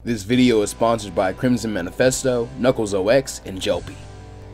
This video is sponsored by Crimson Manifesto, Knuckles OX, and Jelpy.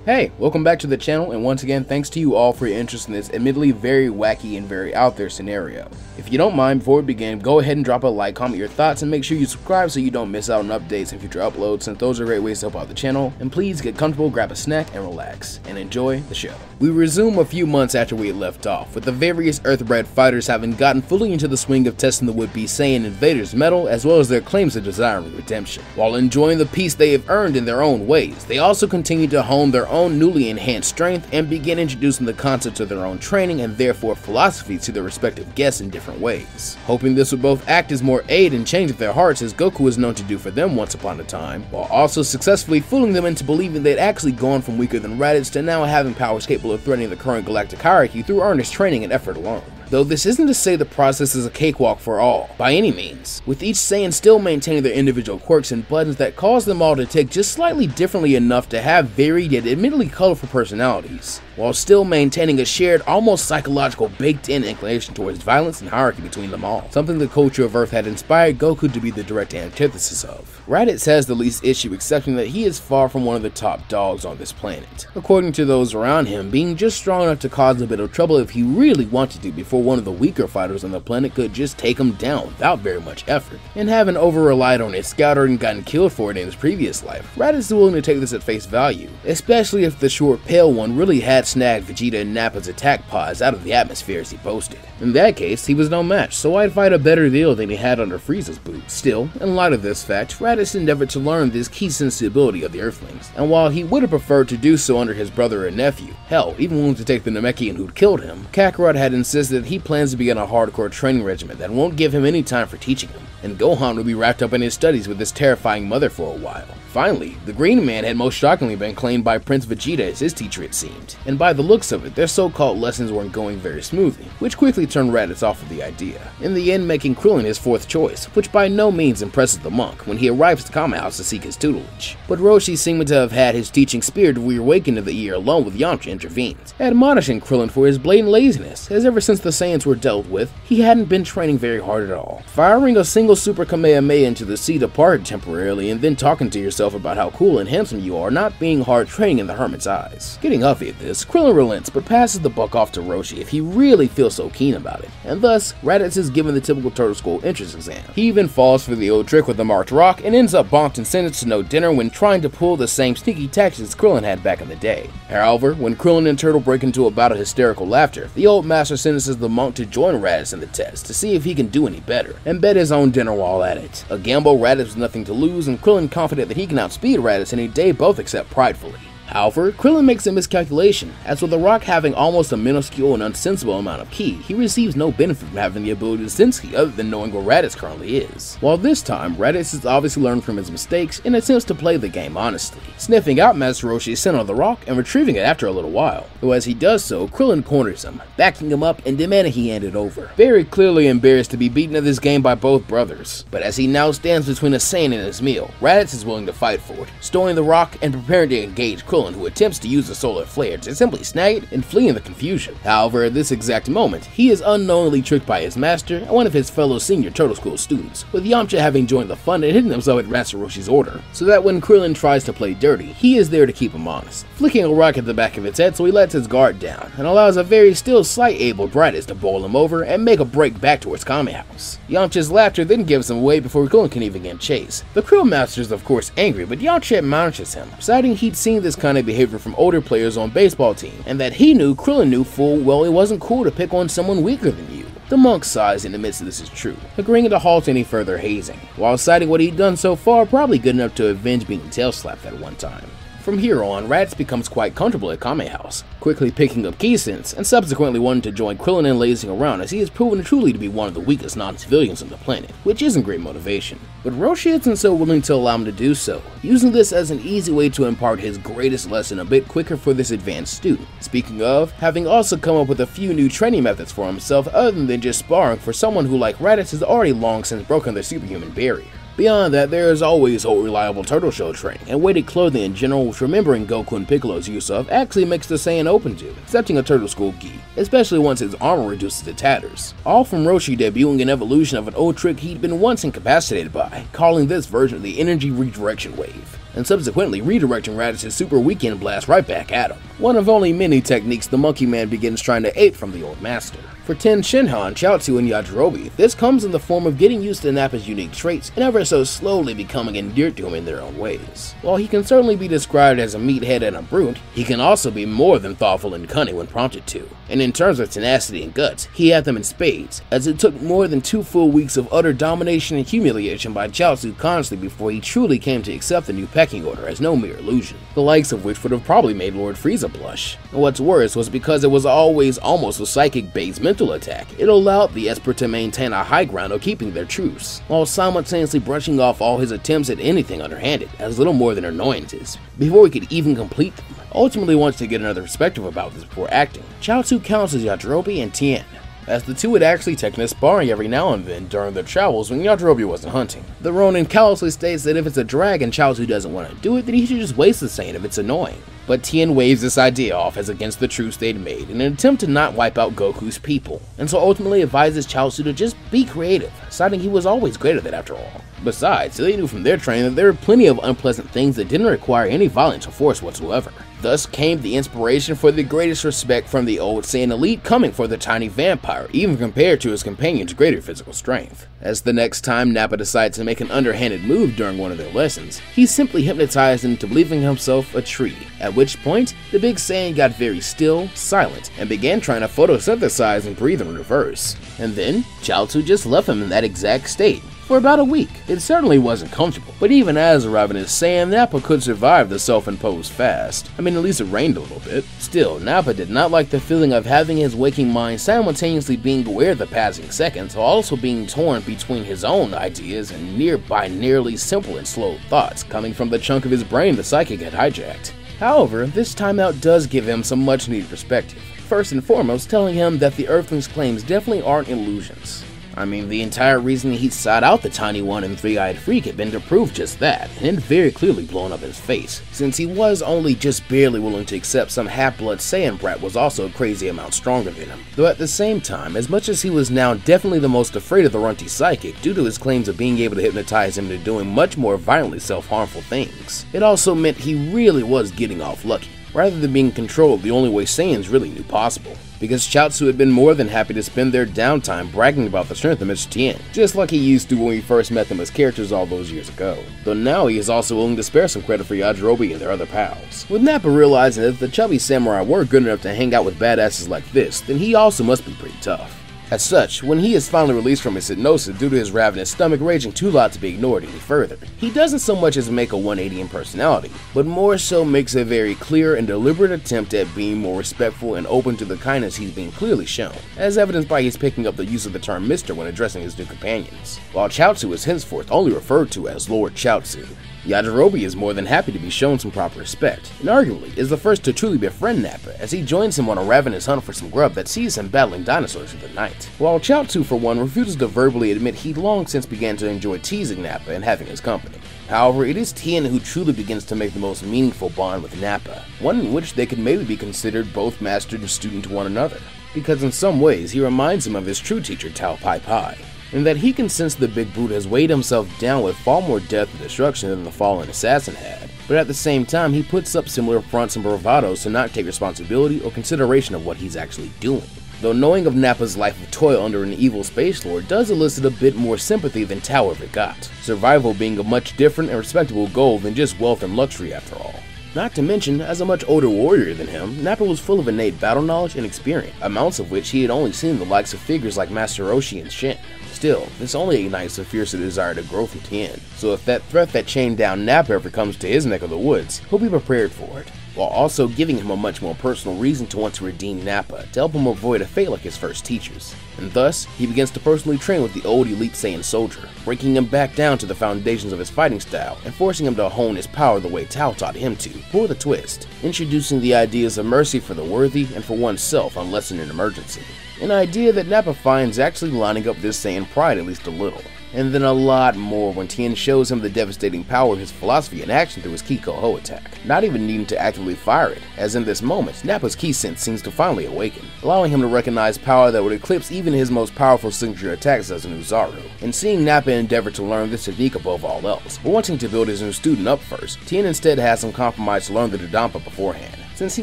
Hey, welcome back to the channel, and once again thanks to you all for your interest in this admittedly very wacky and very out there scenario. If you don't mind, before we begin, go ahead and drop a like, comment your thoughts, and make sure you subscribe so you don't miss out on updates and future uploads, since those are great ways to help out the channel. And please get comfortable, grab a snack, and relax, and enjoy the show. We resume a few months after we had left off, with the various Earthbred fighters having gotten fully into the swing of testing the would-be Saiyan invaders' mettle, as well as their claims of desiring redemption. While enjoying the peace they have earned in their own ways, they also continue to hone their own newly enhanced strength and begin introducing the concepts of their own training and therefore philosophy to their respective guests in different ways, hoping this would both act as more aid and change of their hearts as Goku was known to do for them once upon a time, while also successfully fooling them into believing they'd actually gone from weaker than Raditz to now having powers capable of threatening the current galactic hierarchy through earnest training and effort alone. Though this isn't to say the process is a cakewalk for all, by any means, with each Saiyan still maintaining their individual quirks and buttons that cause them all to tick just slightly differently enough to have varied yet admittedly colorful personalities, while still maintaining a shared, almost psychological, baked-in inclination towards violence and hierarchy between them all, something the culture of Earth had inspired Goku to be the direct antithesis of. Raditz has the least issue accepting that he is far from one of the top dogs on this planet, according to those around him being just strong enough to cause a bit of trouble if he really wanted to before one of the weaker fighters on the planet could just take him down without very much effort. And having over-relied on his scouter and gotten killed for it in his previous life, Raditz is willing to take this at face value, especially if the short pale one really had snagged Vegeta and Nappa's attack pods out of the atmosphere as he boasted. In that case, he was no match, so I'd fight a better deal than he had under Frieza's boot. Still, in light of this fact, Raditz endeavored to learn this key sensibility of the Earthlings, and while he would have preferred to do so under his brother and nephew, hell, even willing to take the Namekian who'd killed him, Kakarot had insisted that he plans to begin a hardcore training regimen that won't give him any time for teaching him, and Gohan would be wrapped up in his studies with his terrifying mother for a while. Finally, the Green Man had most shockingly been claimed by Prince Vegeta as his teacher, it seemed, and by the looks of it, their so-called lessons weren't going very smoothly, which quickly turned Raditz off of the idea, in the end making Krillin his fourth choice, which by no means impresses the monk when he arrives at the Kame House to seek his tutelage. But Roshi seeming to have had his teaching spirit reawakened in the year alone with Yamcha intervened, admonishing Krillin for his blatant laziness, as ever since the Saiyans were dealt with, he hadn't been training very hard at all. Firing a single Super Kamehameha into the sea departed temporarily and then talking to yourself about how cool and handsome you are not being hard training in the hermit's eyes. Getting huffy at this, Krillin relents but passes the buck off to Roshi if he really feels so keen about it, and thus Raditz is given the typical Turtle School entrance exam. He even falls for the old trick with the marked rock and ends up bonked and sentenced to no dinner when trying to pull the same sneaky tactics Krillin had back in the day. However, when Krillin and Turtle break into a bout of hysterical laughter, the old master sentences the monk to join Raditz in the test to see if he can do any better, and bet his own dinner while at it. A gamble Raditz with nothing to lose, and Krillin confident that he can outspeed Raditz any day, both accept pridefully. However, Krillin makes a miscalculation, as with the rock having almost a minuscule and unsensible amount of ki, he receives no benefit from having the ability to sense ki other than knowing where Raditz currently is. While this time, Raditz has obviously learned from his mistakes and attempts to play the game honestly, sniffing out Master Roshi's scent on the rock and retrieving it after a little while. Though as he does so, Krillin corners him, backing him up and demanding he hand it over, very clearly embarrassed to be beaten at this game by both brothers. But as he now stands between a Saiyan and his meal, Raditz is willing to fight for it, storing the rock and preparing to engage Krillin, who attempts to use the solar flare to simply snag it and flee in the confusion. However, at this exact moment, he is unknowingly tricked by his master and one of his fellow senior Turtle School students, with Yamcha having joined the fun and hidden himself at Master Roshi's order, so that when Krillin tries to play dirty, he is there to keep him honest, flicking a rock at the back of its head so he lets his guard down, and allows a very still slight abled Raditz to bowl him over and make a break back towards Kame House. Yamcha's laughter then gives him away before Krillin can even get chase. The Krill Master is of course angry, but Yamcha admonishes him, citing he'd seen this kind of behavior from older players on baseball team, and that he knew Krillin knew full well it wasn't cool to pick on someone weaker than you. The monk sighs and admits that this is true, agreeing to halt any further hazing, while citing what he'd done so far probably good enough to avenge being tail slapped at one time. From here on, Raditz becomes quite comfortable at Kame House, quickly picking up ki sense and subsequently wanting to join Krillin in lazing around, as he has proven truly to be one of the weakest non-civilians on the planet, which isn't great motivation. But Roshi isn't so willing to allow him to do so, using this as an easy way to impart his greatest lesson a bit quicker for this advanced student. Speaking of, having also come up with a few new training methods for himself other than just sparring for someone who like Raditz has already long since broken their superhuman barrier. Beyond that, there is always old reliable Turtle Shell training and weighted clothing in general, which remembering Goku and Piccolo's use of actually makes the Saiyan open to accepting a Turtle School gi, especially once his armor reduces to tatters. All from Roshi debuting an evolution of an old trick he'd been once incapacitated by, calling this version the Energy Redirection Wave, and subsequently redirecting Raditz' Super Weekend Blast right back at him. One of only many techniques the Monkey Man begins trying to ape from the old master. For Ten Shinhan, Chaozu, and Yajirobe, this comes in the form of getting used to Nappa's unique traits and ever so slowly becoming endeared to him in their own ways. While he can certainly be described as a meathead and a brute, he can also be more than thoughtful and cunning when prompted to. And in terms of tenacity and guts, he had them in spades, as it took more than 2 full weeks of utter domination and humiliation by Chaozu constantly before he truly came to accept the new pecking order as no mere illusion, the likes of which would have probably made Lord Frieza blush. And what's worse was because it was always almost a psychic-based mental attack, it allowed the Esper to maintain a high ground of keeping their truce, while simultaneously brushing off all his attempts at anything underhanded as little more than annoyances, before he could even complete them. Ultimately wants to get another perspective about this before acting, Chaozu counsels Yajirobe and Tien, as the two would actually taken a sparring every now and then during their travels when Yajirobe wasn't hunting. The Ronin callously states that if it's a drag and Chaozu doesn't want to do it, then he should just waste the Saiyan if it's annoying. But Tien waves this idea off as against the truce they'd made in an attempt to not wipe out Goku's people, and so ultimately advises Chaozu to just be creative, citing he was always great at it after all. Besides, they knew from their training that there were plenty of unpleasant things that didn't require any violence or force whatsoever. Thus came the inspiration for the greatest respect from the old Saiyan elite coming for the tiny vampire, even compared to his companion's greater physical strength. As the next time Nappa decides to make an underhanded move during one of their lessons, he's simply hypnotized into believing himself a tree, at which point the big Saiyan got very still, silent, and began trying to photosynthesize and breathe in reverse. And then, Chaozu just left him in that exact state for about a week. It certainly wasn't comfortable, but even as a ravenous Saiyan, Nappa could survive the self-imposed fast. I mean, at least it rained a little bit. Still, Nappa did not like the feeling of having his waking mind simultaneously being aware of the passing seconds, while also being torn between his own ideas and nearly simple and slow thoughts coming from the chunk of his brain the psychic had hijacked. However, this timeout does give him some much needed perspective. First and foremost, telling him that the Earthling's claims definitely aren't illusions. I mean, the entire reason he sought out the Tiny One and Three-Eyed Freak had been to prove just that, and it very clearly blown up his face, since he was only just barely willing to accept some half-blood Saiyan brat was also a crazy amount stronger than him. Though at the same time, as much as he was now definitely the most afraid of the runty psychic due to his claims of being able to hypnotize him into doing much more violently self-harmful things, it also meant he really was getting off lucky, rather than being controlled the only way Saiyans really knew possible. Because Chaozu had been more than happy to spend their downtime bragging about the strength of Mr. Tien, just like he used to when we first met them as characters all those years ago. Though now he is also willing to spare some credit for Yajirobe and their other pals. With Nappa realizing that if the chubby samurai weren't good enough to hang out with badasses like this, then he also must be pretty tough. As such, when he is finally released from his hypnosis due to his ravenous stomach raging too loud to be ignored any further, he doesn't so much as make a 180 in personality, but more so makes a very clear and deliberate attempt at being more respectful and open to the kindness he's being clearly shown, as evidenced by his picking up the use of the term Mr. when addressing his new companions, while Chaozu is henceforth only referred to as Lord Chaozu. Yajirobe is more than happy to be shown some proper respect, and arguably is the first to truly befriend Nappa as he joins him on a ravenous hunt for some grub that sees him battling dinosaurs in the night. While Chaozu for one refuses to verbally admit he long since began to enjoy teasing Nappa and having his company. However, it is Tien who truly begins to make the most meaningful bond with Nappa, one in which they could maybe be considered both master and student to one another, because in some ways he reminds him of his true teacher Tao Pai Pai, in that he can sense the big brute has weighed himself down with far more death and destruction than the fallen assassin had, but at the same time he puts up similar fronts and bravados to not take responsibility or consideration of what he's actually doing. Though knowing of Nappa's life of toil under an evil space lord does elicit a bit more sympathy than Tao ever got, survival being a much different and respectable goal than just wealth and luxury after all. Not to mention, as a much older warrior than him, Nappa was full of innate battle knowledge and experience, amounts of which he had only seen the likes of figures like Master Roshi and Shin. Still, this only ignites a fiercer desire to grow from Tien, so if that threat that chained down Nappa ever comes to his neck of the woods, he'll be prepared for it, while also giving him a much more personal reason to want to redeem Nappa to help him avoid a fate like his first teachers. And thus, he begins to personally train with the old elite Saiyan soldier, breaking him back down to the foundations of his fighting style and forcing him to hone his power the way Tao taught him to, for the twist, introducing the ideas of mercy for the worthy and for oneself unless in an emergency. An idea that Nappa finds actually lining up this Saiyan pride at least a little. and then a lot more when Tien shows him the devastating power of his philosophy in action through his Ki Coho attack, not even needing to actively fire it, as in this moment, Nappa's Ki sense seems to finally awaken, allowing him to recognize power that would eclipse even his most powerful signature attacks as an Uzaru. And seeing Nappa endeavor to learn this technique above all else, but wanting to build his new student up first, Tien instead has him compromise to learn the Dodonpa beforehand, since he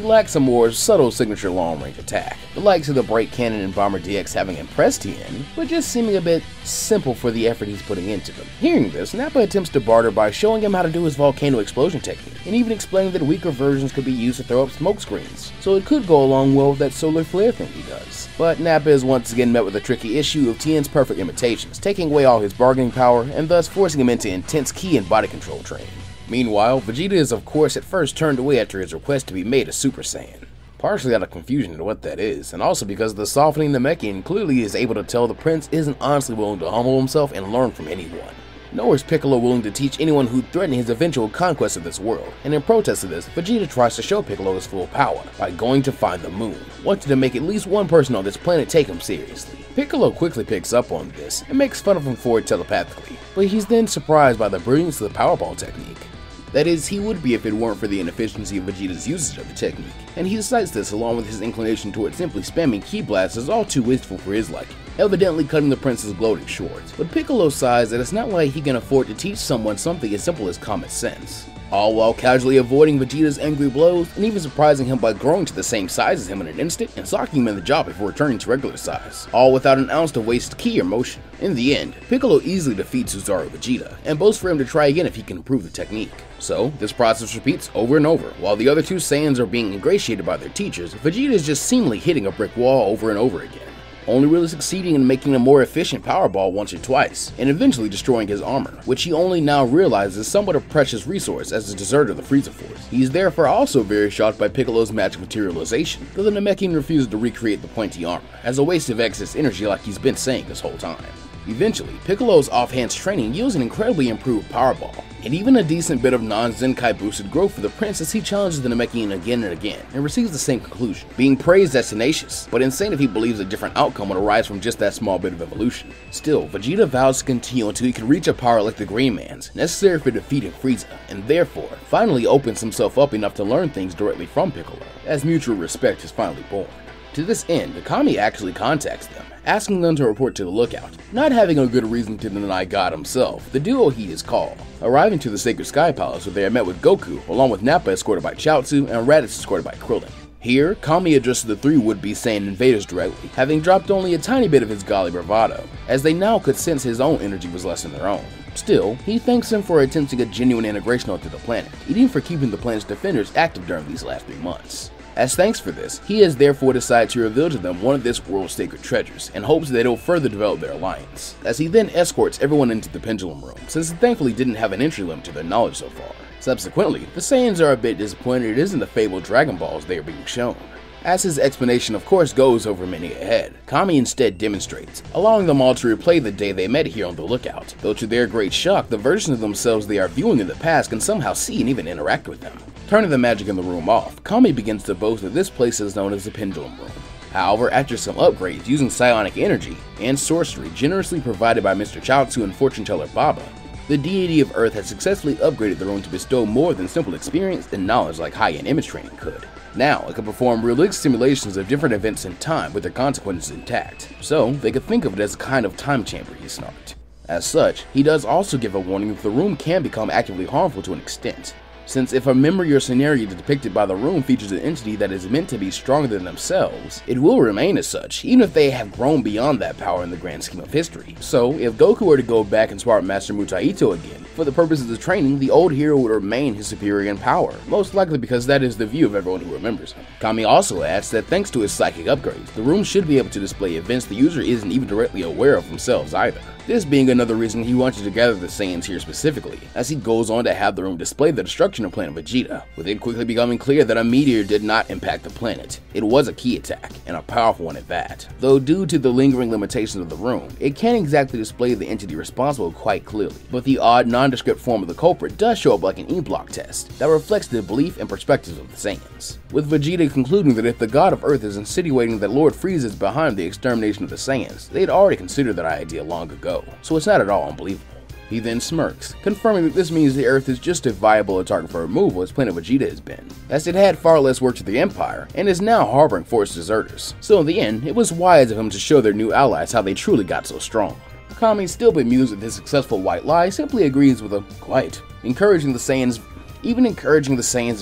lacks a more subtle signature long-range attack. The likes of the Break Cannon and Bomber DX having impressed Tien, but just seeming a bit simple for the effort he's putting into them. Hearing this, Nappa attempts to barter by showing him how to do his volcano explosion technique, and even explaining that weaker versions could be used to throw up smoke screens, so it could go along well with that solar flare thing he does. But Nappa is once again met with the tricky issue of Tien's perfect imitations, taking away all his bargaining power, and thus forcing him into intense ki and body control training. Meanwhile, Vegeta is of course at first turned away after his request to be made a Super Saiyan, partially out of confusion into what that is, and also because the softening Namekian clearly is able to tell the prince isn't honestly willing to humble himself and learn from anyone. Nor is Piccolo willing to teach anyone who threaten his eventual conquest of this world, and in protest of this, Vegeta tries to show Piccolo his full power by going to find the moon, wanting to make at least one person on this planet take him seriously. Piccolo quickly picks up on this and makes fun of him for it telepathically, but he's then surprised by the brilliance of the Powerball technique. That is, he would be if it weren't for the inefficiency of Vegeta's usage of the technique, and he cites this along with his inclination toward simply spamming Ki blasts as all too wasteful for his liking, evidently cutting the prince's gloating short. But Piccolo sighs that it's not like he can afford to teach someone something as simple as common sense, all while casually avoiding Vegeta's angry blows and even surprising him by growing to the same size as him in an instant and socking him in the jaw before returning to regular size, all without an ounce of wasted ki or motion. In the end, Piccolo easily defeats Uzaru Vegeta, and boasts for him to try again if he can improve the technique. So, this process repeats over and over. While the other two Saiyans are being ingratiated by their teachers, Vegeta is just seemingly hitting a brick wall over and over again, only really succeeding in making a more efficient Powerball once or twice, and eventually destroying his armor, which he only now realizes is somewhat a precious resource as a dessert of the Frieza Force. He is therefore also very shocked by Piccolo's magic materialization, though the Namekian refuses to recreate the pointy armor, as a waste of excess energy like he's been saying this whole time. Eventually, Piccolo's offhand's training yields an incredibly improved Powerball, and even a decent bit of non-Zenkai boosted growth for the prince as he challenges the Namekian again and again, and receives the same conclusion, being praised as tenacious, but insane if he believes a different outcome would arise from just that small bit of evolution. Still, Vegeta vows to continue until he can reach a power like the Green Man's, necessary for defeating Frieza, and therefore, finally opens himself up enough to learn things directly from Piccolo, as mutual respect is finally born. To this end, Kami actually contacts them, asking them to report to the lookout. Not having a good reason to deny God himself, the duo heed his call, arriving to the Sacred Sky Palace where they are met with Goku, along with Nappa escorted by Chaozu and Raditz escorted by Krillin. Here, Kami addresses the three would-be Saiyan invaders directly, having dropped only a tiny bit of his golly bravado, as they now could sense his own energy was less than their own. Still, he thanks them for attempting a genuine integration onto the planet, and even for keeping the planet's defenders active during these last 3 months. As thanks for this, he has therefore decided to reveal to them one of this world's sacred treasures, in hopes that it will further develop their alliance, as he then escorts everyone into the Pendulum Room, since it thankfully didn't have an entry limit to their knowledge so far. Subsequently, the Saiyans are a bit disappointed it isn't the fabled Dragon Balls they are being shown. As his explanation of course goes over many ahead, Kami instead demonstrates, allowing them all to replay the day they met here on the lookout, though to their great shock, the version of themselves they are viewing in the past can somehow see and even interact with them. Turning the magic in the room off, Kami begins to boast that this place is known as the Pendulum Room. However, after some upgrades using psionic energy and sorcery generously provided by Mr. Chaozu and fortune teller Baba, the deity of Earth has successfully upgraded the room to bestow more than simple experience and knowledge like high-end image training could. Now, it can perform realistic simulations of different events in time with their consequences intact, so they could think of it as a kind of time chamber, he snarked. As such, he does also give a warning that the room can become actively harmful to an extent, since if a memory or scenario depicted by the room features an entity that is meant to be stronger than themselves, it will remain as such, even if they have grown beyond that power in the grand scheme of history. So, if Goku were to go back and swap Master Mutaito again, for the purposes of training, the old hero would remain his superior in power, most likely because that is the view of everyone who remembers him. Kami also adds that thanks to his psychic upgrades, the room should be able to display events the user isn't even directly aware of themselves either. This being another reason he wanted to gather the Saiyans here specifically, as he goes on to have the room display the destruction of planet Vegeta, with it quickly becoming clear that a meteor did not impact the planet. It was a ki attack, and a powerful one at that. Though due to the lingering limitations of the room, it can't exactly display the entity responsible quite clearly, but the odd nondescript form of the culprit does show up like an E-block test that reflects the belief and perspectives of the Saiyans, with Vegeta concluding that if the god of Earth is insinuating that Lord Frieza is behind the extermination of the Saiyans, they'd already considered that idea long ago. go, so it's not at all unbelievable. He then smirks, confirming that this means the Earth is just as viable a target for removal as Planet Vegeta has been, as it had far less work to the Empire and is now harboring forced deserters. So in the end, it was wise of him to show their new allies how they truly got so strong. Kami, still bemused with his successful white lie, simply agrees with a quiet, encouraging the Saiyans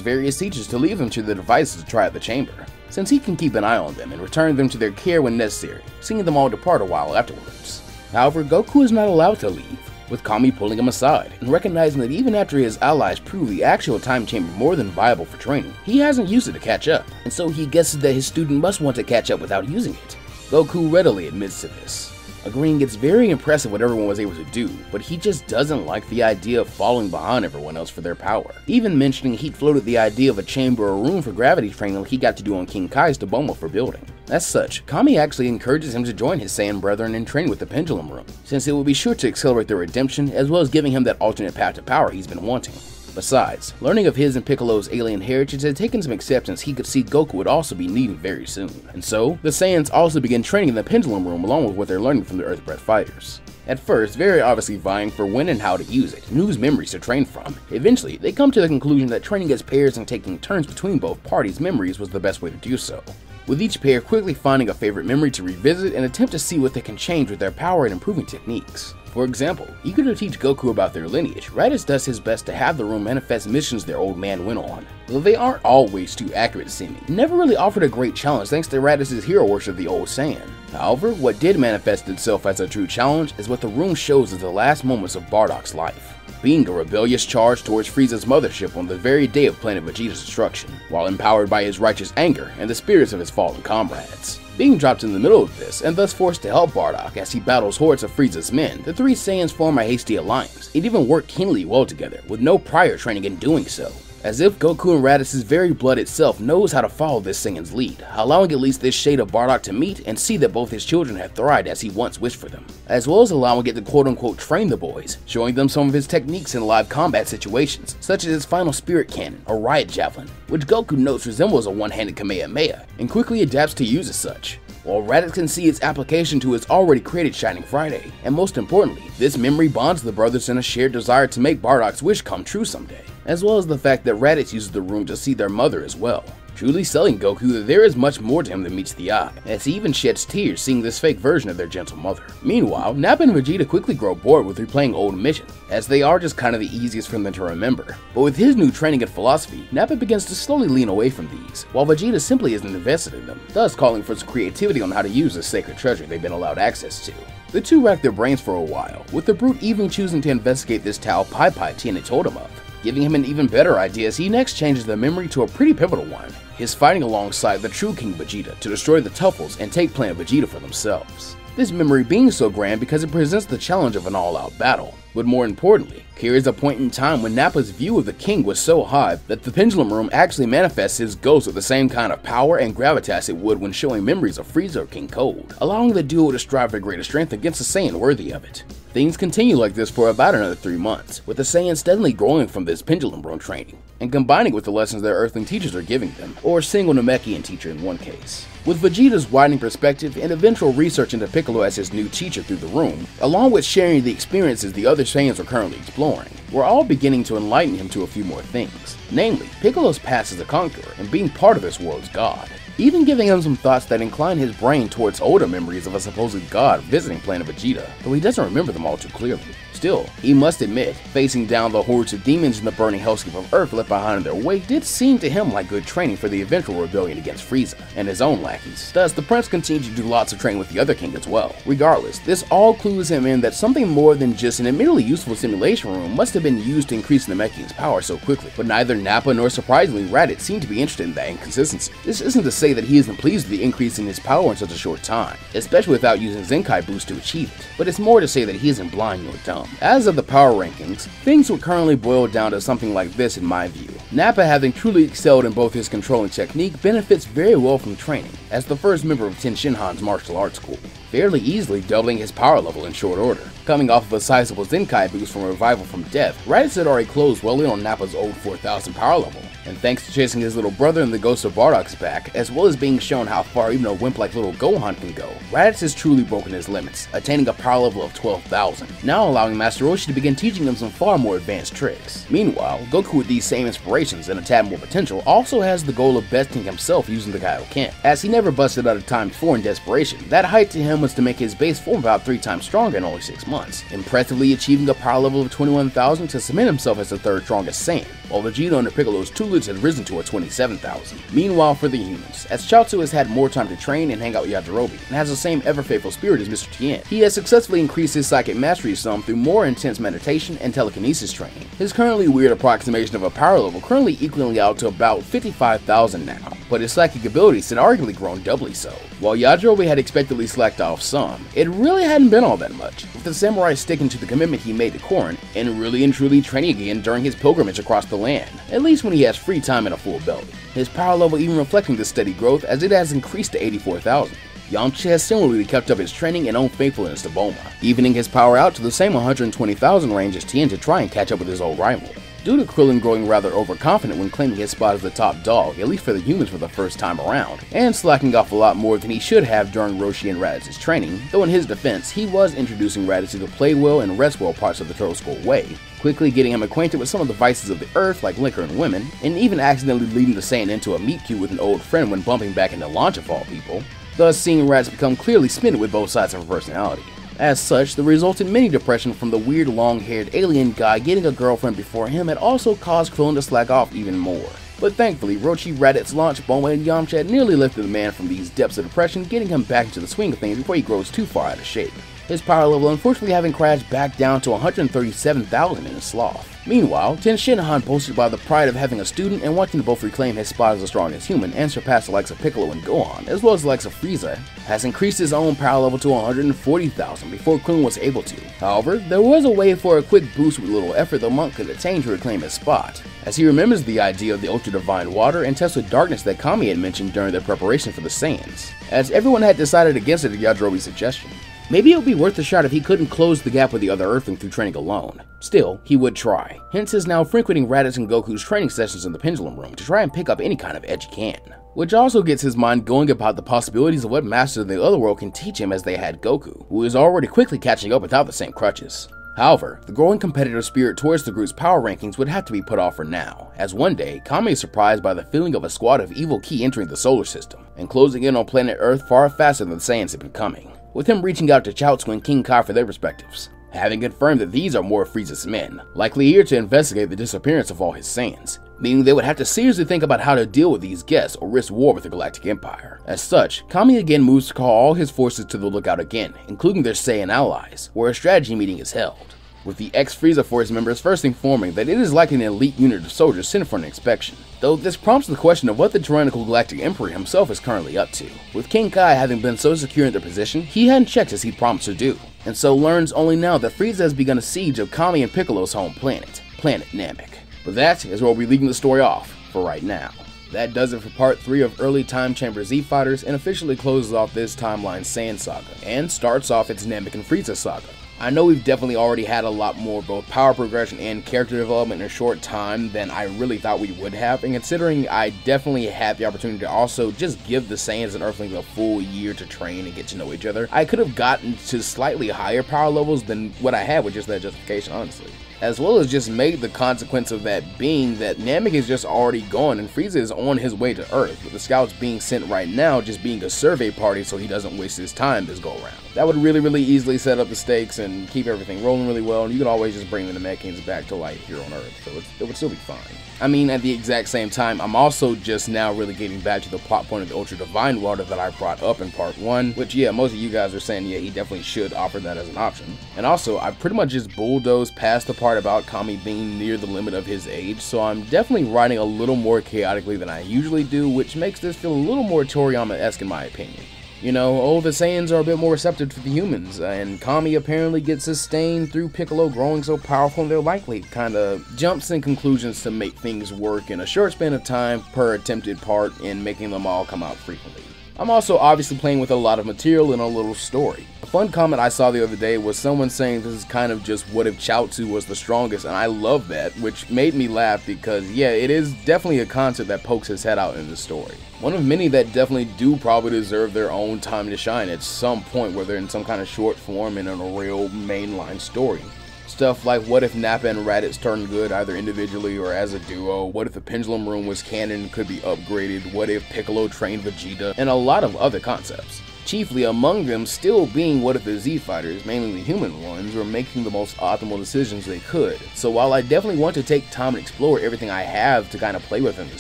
various teachers to leave them to the devices to try out the chamber, since he can keep an eye on them and return them to their care when necessary, seeing them all depart a while afterwards. However, Goku is not allowed to leave, with Kami pulling him aside and recognizing that even after his allies prove the actual time chamber more than viable for training, he hasn't used it to catch up, and so he guesses that his student must want to catch up without using it. Goku readily admits to this, agreeing it's very impressive what everyone was able to do, but he just doesn't like the idea of falling behind everyone else for their power, even mentioning he'd floated the idea of a chamber or room for gravity training like he got to do on King Kai's Dabomo for building. As such, Kami actually encourages him to join his Saiyan brethren and train with the Pendulum Room, since it will be sure to accelerate their redemption as well as giving him that alternate path to power he's been wanting. Besides, learning of his and Piccolo's alien heritage had taken some acceptance he could see Goku would also be needing very soon, and so the Saiyans also begin training in the Pendulum Room along with what they're learning from the Earth-bred fighters. At first, very obviously vying for when and how to use it, and whose memories to train from. Eventually, they come to the conclusion that training as pairs and taking turns between both parties' memories was the best way to do so, with each pair quickly finding a favorite memory to revisit and attempt to see what they can change with their power and improving techniques. For example, eager to teach Goku about their lineage, Raditz does his best to have the room manifest missions their old man went on, though they aren't always too accurate seeming. Never really offered a great challenge thanks to Raditz's hero worship of the old Saiyan. However, what did manifest itself as a true challenge is what the room shows as the last moments of Bardock's life, being a rebellious charge towards Frieza's mothership on the very day of Planet Vegeta's destruction, while empowered by his righteous anger and the spirits of his fallen comrades. Being dropped in the middle of this, and thus forced to help Bardock as he battles hordes of Frieza's men, the three Saiyans form a hasty alliance. It even worked keenly well together, with no prior training in doing so, as if Goku and Raditz's very blood itself knows how to follow this Saiyan's lead, allowing at least this shade of Bardock to meet and see that both his children have thrived as he once wished for them, as well as allowing it to quote-unquote train the boys, showing them some of his techniques in live combat situations, such as his final Spirit Cannon, or Riot Javelin, which Goku notes resembles a one-handed Kamehameha, and quickly adapts to use as such, while Raditz can see its application to his already created Shining Friday, and most importantly, this memory bonds the brothers in a shared desire to make Bardock's wish come true someday, as well as the fact that Raditz uses the room to see their mother as well, truly selling Goku that there is much more to him than meets the eye, as he even sheds tears seeing this fake version of their gentle mother. Meanwhile, Nappa and Vegeta quickly grow bored with replaying old missions, as they are just kind of the easiest for them to remember. But with his new training and philosophy, Nappa begins to slowly lean away from these, while Vegeta simply isn't invested in them, thus calling for some creativity on how to use this sacred treasure they've been allowed access to. The two rack their brains for a while, with the Brute even choosing to investigate this Tao Pai Pai Tien told him of, giving him an even better idea as he next changes the memory to a pretty pivotal one, his fighting alongside the true King Vegeta to destroy the Tuffles and take Planet Vegeta for themselves. This memory being so grand because it presents the challenge of an all-out battle, but more importantly, carries a point in time when Nappa's view of the King was so high that the Pendulum Room actually manifests his ghost with the same kind of power and gravitas it would when showing memories of Frieza or King Cold, allowing the duo to strive for greater strength against a Saiyan worthy of it. Things continue like this for about another 3 months, with the Saiyans steadily growing from this Pendulum Room training, and combining with the lessons their Earthling teachers are giving them, or a single Namekian teacher in one case. With Vegeta's widening perspective and eventual research into Piccolo as his new teacher through the room, along with sharing the experiences the other Saiyans are currently exploring, we're all beginning to enlighten him to a few more things, namely Piccolo's past as a conqueror and being part of this world's god, even giving him some thoughts that incline his brain towards older memories of a supposed god visiting Planet Vegeta, though he doesn't remember them all too clearly. Still, he must admit, facing down the hordes of demons in the burning hellscape of Earth left behind in their wake did seem to him like good training for the eventual rebellion against Frieza and his own lackeys. Thus, the prince continued to do lots of training with the other king as well. Regardless, this all clues him in that something more than just an admittedly useful simulation room must have been used to increase Namekian's power so quickly, but neither Nappa nor surprisingly Raditz seem to be interested in that inconsistency. This isn't to say that he isn't pleased with the increase in his power in such a short time, especially without using Zenkai boost to achieve it, but it's more to say that he isn't blind nor dumb. As of the power rankings, things would currently boil down to something like this in my view. Nappa, having truly excelled in both his controlling technique, benefits very well from training, as the first member of Ten Shinhan's martial arts school. fairly easily doubling his power level in short order. Coming off of a sizable Zenkai boost from Revival from Death, Raditz had already closed well in on Nappa's old 4000 power level, and thanks to chasing his little brother and the ghost of Bardock's back, as well as being shown how far even a wimp like little Gohan can go, Raditz has truly broken his limits, attaining a power level of 12,000, now allowing Master Roshi to begin teaching him some far more advanced tricks. Meanwhile, Goku with these same inspirations and a tad more potential also has the goal of besting himself using the Kaioken. As he never busted out a time before in desperation, that height to him was to make his base form about 3 times stronger in only 6 months, impressively achieving a power level of 21,000 to cement himself as the 3rd strongest Saiyan, while Vegeta under Piccolo's tutelage had risen to a 27,000. Meanwhile for the humans, as Chaozu has had more time to train and hang out with Yajirobe, and has the same ever-faithful spirit as Mr. Tien, he has successfully increased his psychic mastery some through more intense meditation and telekinesis training. His currently weird approximation of a power level currently equaling out to about 55,000 now, but his psychic abilities had arguably grown doubly so. While Yajirobe had expectedly slacked off some, it really hadn't been all that much, with the samurai sticking to the commitment he made to Korin, and really and truly training again during his pilgrimage across the land, at least when he has free time and a full belly. His power level even reflecting this steady growth, as it has increased to 84,000. Yamcha has similarly kept up his training and own faithfulness to Bulma, evening his power out to the same 120,000 range as Tien to try and catch up with his old rival. Due to Krillin growing rather overconfident when claiming his spot as the top dog, at least for the humans for the first time around, and slacking off a lot more than he should have during Roshi and Raditz's training, though in his defense, he was introducing Raditz to the play well and rest well parts of the Turtle School way, quickly getting him acquainted with some of the vices of the earth like liquor and women, and even accidentally leading the Saiyan into a meet cute with an old friend when bumping back into Launch of all people, thus seeing Raditz become clearly smitten with both sides of her personality. As such, the resultant mini depression from the weird long-haired alien guy getting a girlfriend before him had also caused Krillin to slack off even more. But thankfully, Roshi, Raditz, Launch, Bulma, and Yamcha had nearly lifted the man from these depths of depression, getting him back into the swing of things before he grows too far out of shape. His power level unfortunately having crashed back down to 137,000 in his sloth. Meanwhile, Ten Shinhan, boasted by the pride of having a student and wanting to both reclaim his spot as the strongest human and surpass the likes of Piccolo and Gohan, as well as the likes of Frieza, has increased his own power level to 140,000 before Krillin was able to. However, there was a way for a quick boost with little effort the monk could attain to reclaim his spot, as he remembers the idea of the Ultra Divine Water and tests with darkness that Kami had mentioned during their preparation for the Saiyans, as everyone had decided against it at Yajirobe's suggestion. Maybe it would be worth a shot if he couldn't close the gap with the other Earthling through training alone. Still, he would try, hence his now frequenting Raditz and Goku's training sessions in the Pendulum Room to try and pick up any kind of edge he can. Which also gets his mind going about the possibilities of what Masters of the Otherworld can teach him as they had Goku, who is already quickly catching up without the same crutches. However, the growing competitive spirit towards the group's power rankings would have to be put off for now, as one day, Kami is surprised by the feeling of a squad of evil Ki entering the solar system, and closing in on planet Earth far faster than the Saiyans had been coming, with him reaching out to Chaozu and King Kai for their perspectives, having confirmed that these are more of Frieza's men, likely here to investigate the disappearance of all his Saiyans, meaning they would have to seriously think about how to deal with these guests or risk war with the Galactic Empire. As such, Kami again moves to call all his forces to the lookout again, including their Saiyan allies, where a strategy meeting is held, with the ex-Frieza Force members first informing that it is likely an elite unit of soldiers sent for an inspection, though this prompts the question of what the tyrannical Galactic Emperor himself is currently up to, with King Kai having been so secure in their position, he hadn't checked as he promised to do, and so learns only now that Frieza has begun a siege of Kami and Piccolo's home planet, Planet Namek. But that is where we'll be leaving the story off for right now. That does it for part 3 of early Time Chamber Z Fighters and officially closes off this timeline Saiyan saga, and starts off its Namek and Frieza saga. I know we've definitely already had a lot more both power progression and character development in a short time than I really thought we would have, and considering I definitely had the opportunity to also just give the Saiyans and Earthlings a full year to train and get to know each other, I could have gotten to slightly higher power levels than what I had with just that justification, honestly. As well as just made the consequence of that being that Namek is just already gone and Frieza is on his way to Earth, with the scouts being sent right now just being a survey party so he doesn't waste his time this go around. That would really easily set up the stakes and keep everything rolling really well, and you can always just bring the Namekians back to life here on Earth, so it would still be fine. I mean, at the exact same time, I'm also just now really getting back to the plot point of the Ultra Divine Water that I brought up in part 1, which yeah, most of you guys are saying yeah, he definitely should offer that as an option. And also, I pretty much just bulldozed past the part about Kami being near the limit of his age, so I'm definitely writing a little more chaotically than I usually do, which makes this feel a little more Toriyama-esque in my opinion. You know, oh, the Saiyans are a bit more receptive to the humans, and Kami apparently gets sustained through Piccolo growing so powerful they're likely kinda jumps in conclusions to make things work in a short span of time per attempted part in making them all come out frequently. I'm also obviously playing with a lot of material and a little story. A fun comment I saw the other day was someone saying this is kind of just what if Chaozu was the strongest, and I love that, which made me laugh because yeah, it is definitely a concept that pokes his head out in the story. One of many that definitely do probably deserve their own time to shine at some point, whether in some kind of short form and in a real mainline story. Stuff like what if Nappa and Raditz turned good either individually or as a duo, what if the Pendulum Room was canon and could be upgraded, what if Piccolo trained Vegeta, and a lot of other concepts. Chiefly among them still being what if the Z Fighters, mainly the human ones, were making the most optimal decisions they could. So while I definitely want to take time and explore everything I have to kind of play with in the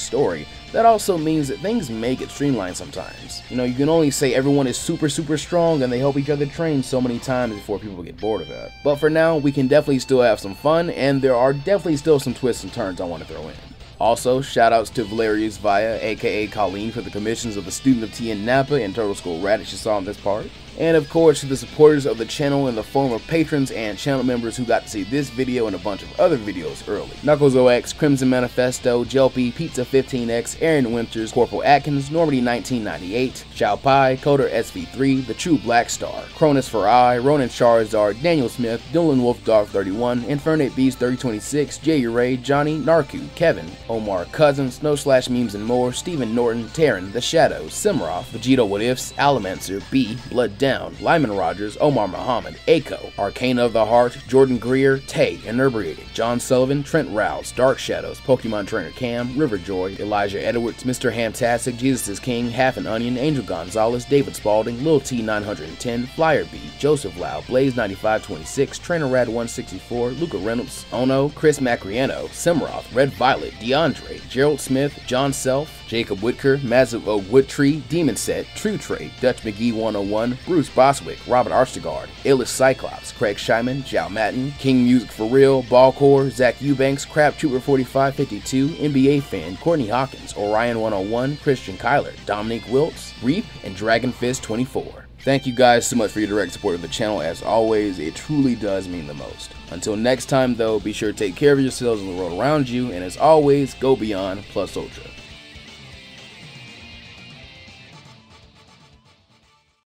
story, that also means that things may get streamlined sometimes. You know, you can only say everyone is super strong and they help each other train so many times before people get bored of that. But for now, we can definitely still have some fun, and there are definitely still some twists and turns I want to throw in. Also, shoutouts to Valerius Vaya, aka Colleen, for the commissions of the Student of Tien Nappa and Turtle Skull Raditz you saw in this part. And of course to the supporters of the channel in the form of patrons and channel members who got to see this video and a bunch of other videos early. Knuckles0x, Crimson Manifesto, Jelpy, Pizza15X, Aaron Winters, Corporal Atkins, Normandy 1998, Xiao Pai, Coder SV3, The True Black Star, Cronus for I, Ronan Charizard, Daniel Smith, Dylan Wolfdog 31, Infernate Beast 3026, Jay Ray, Johnny, Narku, Kevin, Omar Cousins, Snow/Memes and more, Stephen Norton, Terran, The Shadows, Simroth, Vegeta What Ifs, Alamancer, B, Blood Down, Lyman Rogers, Omar Muhammad, Aiko, Arcana of the Heart, Jordan Greer, Tay, Inebriated, John Sullivan, Trent Rouse, Dark Shadows, Pokemon Trainer Cam, Riverjoy, Elijah Edwards, Mr. Hamtastic, Jesus is King, Half an Onion, Angel Gonzalez, David Spalding, Lil T 910, Flyer B, Joseph Lau, Blaze 9526, Trainer Rad 164, Luca Reynolds, Ono, Chris Macriano, Simroth, Red Violet, DeAndre, Gerald Smith, John Self, Jacob Whitker, Massive Woodtree, Demon Set, True Trade, Dutch McGee 101, Bruce Boswick, Robert Archegard, Illis Cyclops, Craig Scheiman, Zhao Matten, King Music for Real, Ballcore, Zach Eubanks, Crab Trooper 4552, NBA Fan, Courtney Hawkins, Orion 101, Christian Kyler, Dominic Wiltz, Reap, and Dragon Fist 24. Thank you guys so much for your direct support of the channel. As always, it truly does mean the most. Until next time though, be sure to take care of yourselves and the world around you, and as always, go beyond plus ultra.